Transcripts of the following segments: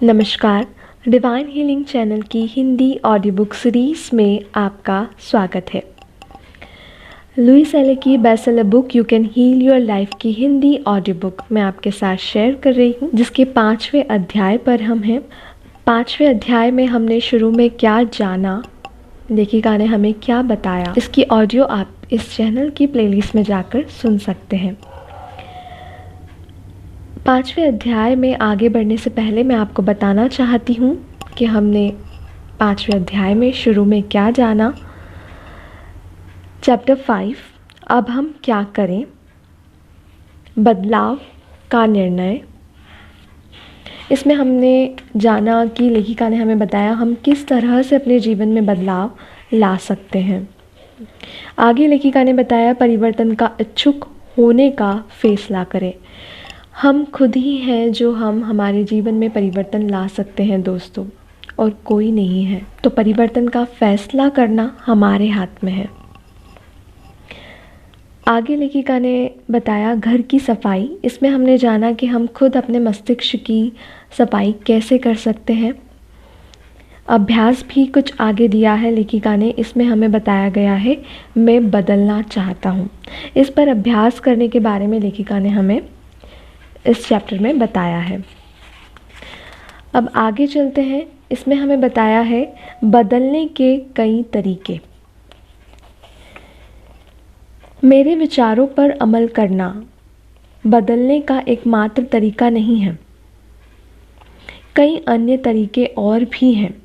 नमस्कार। Divine healing channel की Hindi audio book series में आपका स्वागत है। लुइस एले की bestseller book you can heal your life की हिंदी ऑडियो बुक मैं आपके साथ शेयर कर रही हूँ, जिसके 5वें अध्याय पर हम हैं। 5वें अध्याय में हमने शुरू में क्या जाना, लेखिका ने हमें क्या बताया, इसकी ऑडियो आप इस चैनल की प्लेलिस्ट में जाकर सुन सकते हैं। 5वें अध्याय में आगे बढ़ने से पहले मैं आपको बताना चाहती हूँ कि हमने 5वें अध्याय में शुरू में क्या जाना। चैप्टर 5, अब हम क्या करें, बदलाव का निर्णय। इसमें हमने जाना कि लेखिका ने हमें बताया हम किस तरह से अपने जीवन में बदलाव ला सकते हैं। आगे लेखिका ने बताया परिवर्तन का इच्छुक होने का फैसला करें। हम खुद ही हैं जो हम हमारे जीवन में परिवर्तन ला सकते हैं दोस्तों, और कोई नहीं है। तो परिवर्तन का फैसला करना हमारे हाथ में है। आगे लेखिका ने बताया घर की सफाई। इसमें हमने जाना कि हम खुद अपने मस्तिष्क की सफाई कैसे कर सकते हैं। अभ्यास भी कुछ आगे दिया है लेखिका ने। इसमें हमें बताया गया है मैं बदलना चाहता हूँ। इस पर अभ्यास करने के बारे में लेखिका ने हमें इस चैप्टर में बताया है। अब आगे चलते हैं। इसमें हमें बताया है बदलने के कई तरीके। मेरे विचारों पर अमल करना बदलने का एकमात्र तरीका नहीं है, कई अन्य तरीके और भी हैं।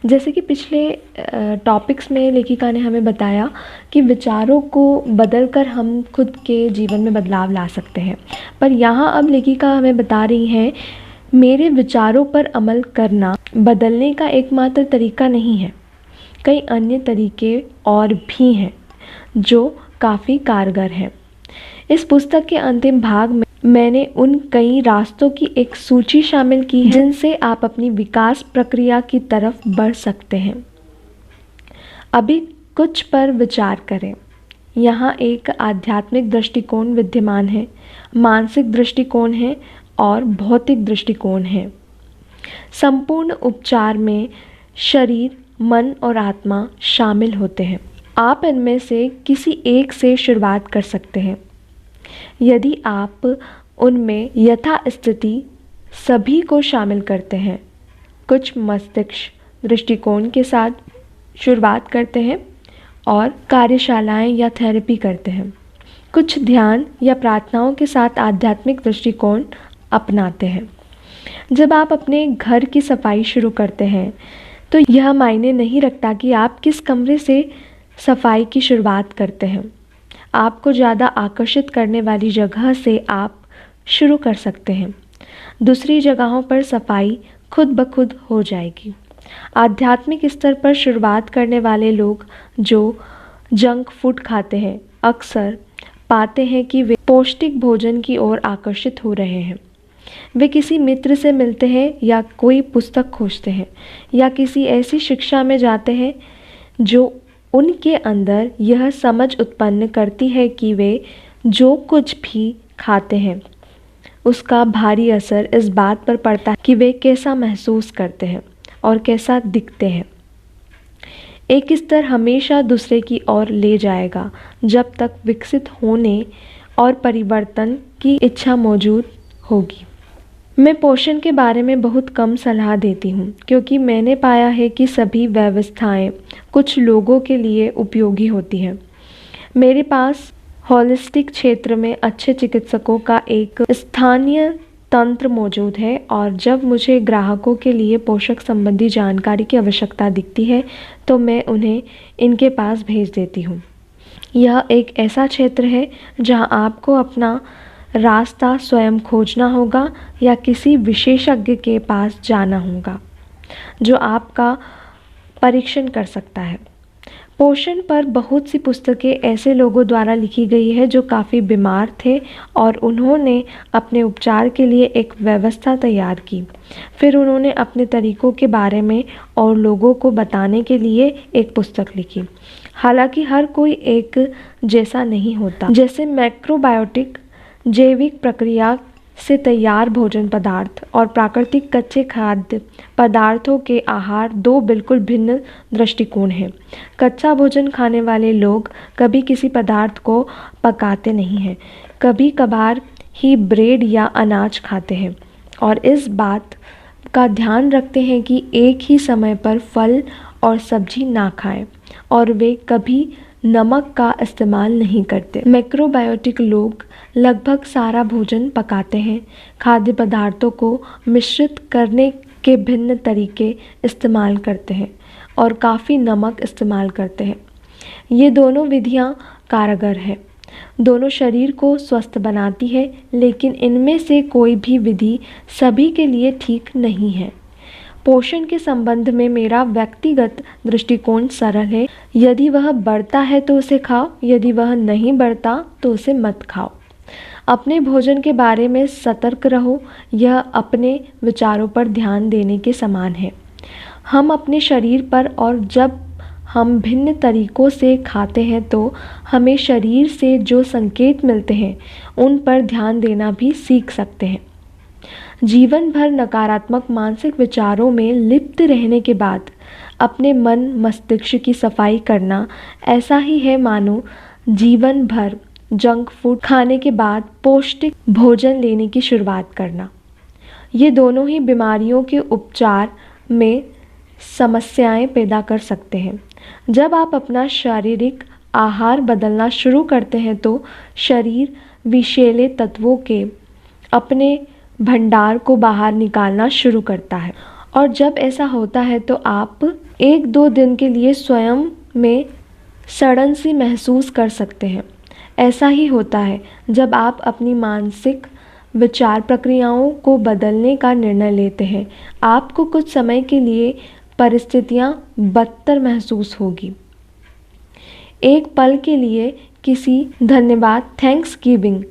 जैसे कि पिछले टॉपिक्स में लेखिका ने हमें बताया कि विचारों को बदलकर हम खुद के जीवन में बदलाव ला सकते हैं, पर यहाँ अब लेखिका हमें बता रही हैं मेरे विचारों पर अमल करना बदलने का एकमात्र तरीका नहीं है, कई अन्य तरीके और भी हैं जो काफ़ी कारगर हैं। इस पुस्तक के अंतिम भाग में मैंने उन कई रास्तों की एक सूची शामिल की है जिनसे आप अपनी विकास प्रक्रिया की तरफ बढ़ सकते हैं। अभी कुछ पर विचार करें। यहाँ एक आध्यात्मिक दृष्टिकोण विद्यमान है, मानसिक दृष्टिकोण है और भौतिक दृष्टिकोण है। संपूर्ण उपचार में शरीर, मन और आत्मा शामिल होते हैं। आप इनमें से किसी एक से शुरुआत कर सकते हैं। यदि आप उनमें यथास्थिति सभी को शामिल करते हैं, कुछ मस्तिष्क दृष्टिकोण के साथ शुरुआत करते हैं और कार्यशालाएं या थेरेपी करते हैं, कुछ ध्यान या प्रार्थनाओं के साथ आध्यात्मिक दृष्टिकोण अपनाते हैं। जब आप अपने घर की सफाई शुरू करते हैं तो यह मायने नहीं रखता कि आप किस कमरे से सफाई की शुरुआत करते हैं। आपको ज़्यादा आकर्षित करने वाली जगह से आप शुरू कर सकते हैं। दूसरी जगहों पर सफाई खुद ब खुद हो जाएगी। आध्यात्मिक स्तर पर शुरुआत करने वाले लोग जो जंक फूड खाते हैं अक्सर पाते हैं कि वे पौष्टिक भोजन की ओर आकर्षित हो रहे हैं। वे किसी मित्र से मिलते हैं या कोई पुस्तक खोजते हैं या किसी ऐसी शिक्षा में जाते हैं जो उनके अंदर यह समझ उत्पन्न करती है कि वे जो कुछ भी खाते हैं उसका भारी असर इस बात पर पड़ता है कि वे कैसा महसूस करते हैं और कैसा दिखते हैं। एक स्तर हमेशा दूसरे की ओर ले जाएगा जब तक विकसित होने और परिवर्तन की इच्छा मौजूद होगी। मैं पोषण के बारे में बहुत कम सलाह देती हूँ क्योंकि मैंने पाया है कि सभी व्यवस्थाएं कुछ लोगों के लिए उपयोगी होती हैं। मेरे पास होलिस्टिक क्षेत्र में अच्छे चिकित्सकों का एक स्थानीय तंत्र मौजूद है और जब मुझे ग्राहकों के लिए पोषक संबंधी जानकारी की आवश्यकता दिखती है तो मैं उन्हें इनके पास भेज देती हूँ। यह एक ऐसा क्षेत्र है जहाँ आपको अपना रास्ता स्वयं खोजना होगा या किसी विशेषज्ञ के पास जाना होगा जो आपका परीक्षण कर सकता है। पोषण पर बहुत सी पुस्तकें ऐसे लोगों द्वारा लिखी गई है जो काफ़ी बीमार थे और उन्होंने अपने उपचार के लिए एक व्यवस्था तैयार की। फिर उन्होंने अपने तरीकों के बारे में और लोगों को बताने के लिए एक पुस्तक लिखी। हालांकि हर कोई एक जैसा नहीं होता। जैसे मैक्रोबायोटिक जैविक प्रक्रिया से तैयार भोजन पदार्थ और प्राकृतिक कच्चे खाद्य पदार्थों के आहार दो बिल्कुल भिन्न दृष्टिकोण हैं। कच्चा भोजन खाने वाले लोग कभी किसी पदार्थ को पकाते नहीं हैं, कभी कभार ही ब्रेड या अनाज खाते हैं और इस बात का ध्यान रखते हैं कि एक ही समय पर फल और सब्जी ना खाएं, और वे कभी नमक का इस्तेमाल नहीं करते। मैक्रोबायोटिक लोग लगभग सारा भोजन पकाते हैं, खाद्य पदार्थों को मिश्रित करने के भिन्न तरीके इस्तेमाल करते हैं और काफ़ी नमक इस्तेमाल करते हैं। ये दोनों विधियाँ कारगर हैं, दोनों शरीर को स्वस्थ बनाती है, लेकिन इनमें से कोई भी विधि सभी के लिए ठीक नहीं है। पोषण के संबंध में मेरा व्यक्तिगत दृष्टिकोण सरल है। यदि वह बढ़ता है तो उसे खाओ, यदि वह नहीं बढ़ता तो उसे मत खाओ। अपने भोजन के बारे में सतर्क रहो, यह अपने विचारों पर ध्यान देने के समान है। हम अपने शरीर पर, और जब हम भिन्न तरीकों से खाते हैं तो हमें शरीर से जो संकेत मिलते हैं उन पर ध्यान देना भी सीख सकते हैं। जीवन भर नकारात्मक मानसिक विचारों में लिप्त रहने के बाद अपने मन मस्तिष्क की सफाई करना ऐसा ही है मानो जीवन भर जंक फूड खाने के बाद पौष्टिक भोजन लेने की शुरुआत करना। ये दोनों ही बीमारियों के उपचार में समस्याएं पैदा कर सकते हैं। जब आप अपना शारीरिक आहार बदलना शुरू करते हैं तो शरीर विषैले तत्वों के अपने भंडार को बाहर निकालना शुरू करता है, और जब ऐसा होता है तो आप 1-2 दिन के लिए स्वयं में सड़न सी महसूस कर सकते हैं। ऐसा ही होता है जब आप अपनी मानसिक विचार प्रक्रियाओं को बदलने का निर्णय लेते हैं। आपको कुछ समय के लिए परिस्थितियां बदतर महसूस होगी। एक पल के लिए किसी धन्यवाद थैंक्सगिविंग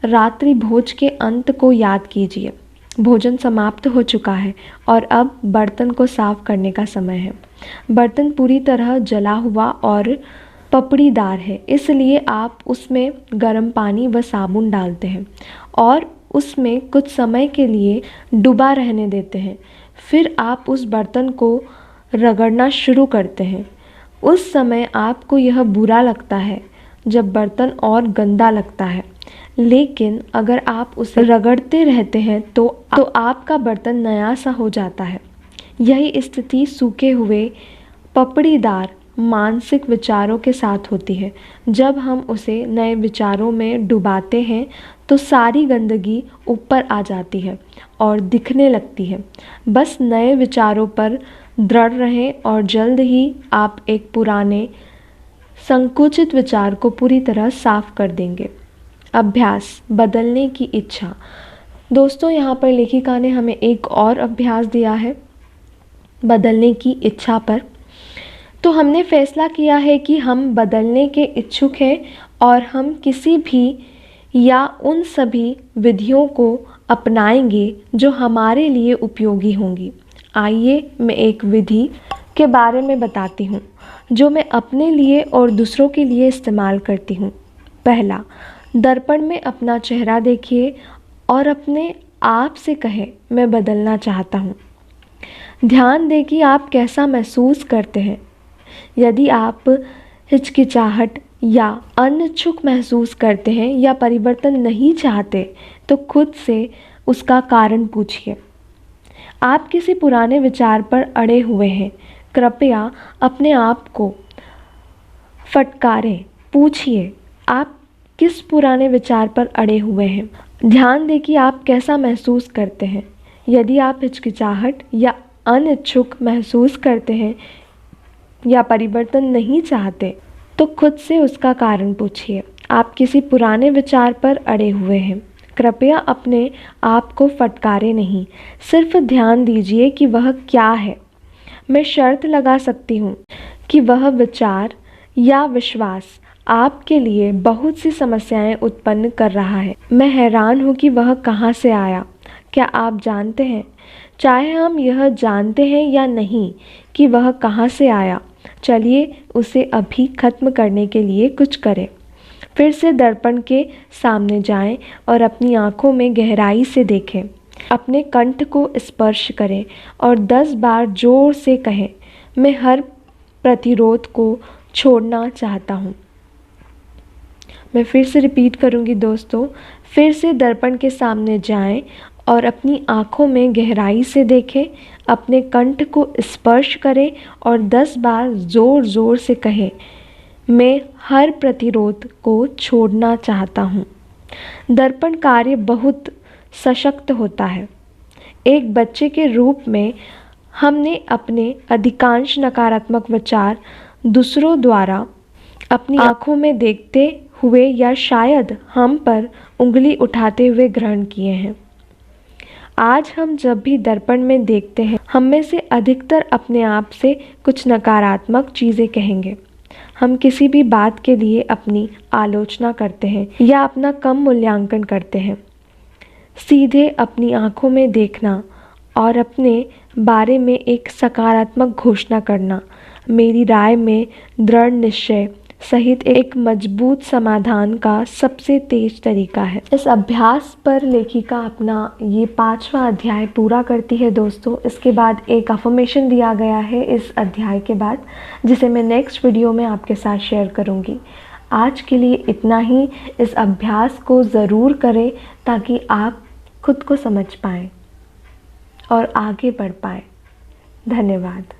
रात्रि भोज के अंत को याद कीजिए। भोजन समाप्त हो चुका है और अब बर्तन को साफ करने का समय है। बर्तन पूरी तरह जला हुआ और पपड़ीदार है, इसलिए आप उसमें गर्म पानी व साबुन डालते हैं और उसमें कुछ समय के लिए डूबा रहने देते हैं। फिर आप उस बर्तन को रगड़ना शुरू करते हैं। उस समय आपको यह बुरा लगता है जब बर्तन और गंदा लगता है, लेकिन अगर आप उसे रगड़ते रहते हैं तो आपका बर्तन नया सा हो जाता है। यही स्थिति सूखे हुए पपड़ीदार मानसिक विचारों के साथ होती है। जब हम उसे नए विचारों में डुबाते हैं तो सारी गंदगी ऊपर आ जाती है और दिखने लगती है। बस नए विचारों पर दृढ़ रहें और जल्द ही आप एक पुराने संकुचित विचार को पूरी तरह साफ कर देंगे। अभ्यास, बदलने की इच्छा। दोस्तों, यहाँ पर लेखिका ने हमें एक और अभ्यास दिया है बदलने की इच्छा पर। तो हमने फैसला किया है कि हम बदलने के इच्छुक हैं और हम किसी भी या उन सभी विधियों को अपनाएंगे जो हमारे लिए उपयोगी होंगी। आइए मैं एक विधि के बारे में बताती हूँ जो मैं अपने लिए और दूसरों के लिए इस्तेमाल करती हूँ। पहला, दर्पण में अपना चेहरा देखिए और अपने आप से कहें, मैं बदलना चाहता हूँ। ध्यान दें कि आप कैसा महसूस करते हैं। यदि आप हिचकिचाहट या अनिच्छुक महसूस करते हैं या परिवर्तन नहीं चाहते तो खुद से उसका कारण पूछिए। आप किसी पुराने विचार पर अड़े हुए हैं, कृपया अपने आप को फटकारें। पूछिए, आप किस पुराने विचार पर अड़े हुए हैं। ध्यान दें कि आप कैसा महसूस करते हैं। यदि आप हिचकिचाहट या अनिच्छुक महसूस करते हैं या परिवर्तन नहीं चाहते तो खुद से उसका कारण पूछिए। आप किसी पुराने विचार पर अड़े हुए हैं, कृपया अपने आप को फटकारें नहीं, सिर्फ ध्यान दीजिए कि वह क्या है। मैं शर्त लगा सकती हूँ कि वह विचार या विश्वास आपके लिए बहुत सी समस्याएं उत्पन्न कर रहा है। मैं हैरान हूँ कि वह कहाँ से आया। क्या आप जानते हैं, चाहे हम यह जानते हैं या नहीं कि वह कहाँ से आया, चलिए उसे अभी खत्म करने के लिए कुछ करें। फिर से दर्पण के सामने जाएं और अपनी आँखों में गहराई से देखें। अपने कंठ को स्पर्श करें और 10 बार जोर से कहें, मैं हर प्रतिरोध को छोड़ना चाहता हूँ। मैं फिर से रिपीट करूँगी दोस्तों। फिर से दर्पण के सामने जाएं और अपनी आँखों में गहराई से देखें। अपने कंठ को स्पर्श करें और 10 बार ज़ोर ज़ोर से कहें, मैं हर प्रतिरोध को छोड़ना चाहता हूँ। दर्पण कार्य बहुत सशक्त होता है। एक बच्चे के रूप में हमने अपने अधिकांश नकारात्मक विचार दूसरों द्वारा अपनी आँखों में देखते हुए या शायद हम पर उंगली उठाते हुए ग्रहण किए हैं। आज हम जब भी दर्पण में देखते हैं, हम में से अधिकतर अपने आप से कुछ नकारात्मक चीज़ें कहेंगे। हम किसी भी बात के लिए अपनी आलोचना करते हैं या अपना कम मूल्यांकन करते हैं। सीधे अपनी आँखों में देखना और अपने बारे में एक सकारात्मक घोषणा करना मेरी राय में दृढ़ निश्चय सहित एक मजबूत समाधान का सबसे तेज तरीका है। इस अभ्यास पर लेखिका अपना ये 5वां अध्याय पूरा करती है दोस्तों। इसके बाद एक अफर्मेशन दिया गया है इस अध्याय के बाद, जिसे मैं नेक्स्ट वीडियो में आपके साथ शेयर करूँगी। आज के लिए इतना ही। इस अभ्यास को ज़रूर करें ताकि आप खुद को समझ पाएँ और आगे बढ़ पाएँ। धन्यवाद।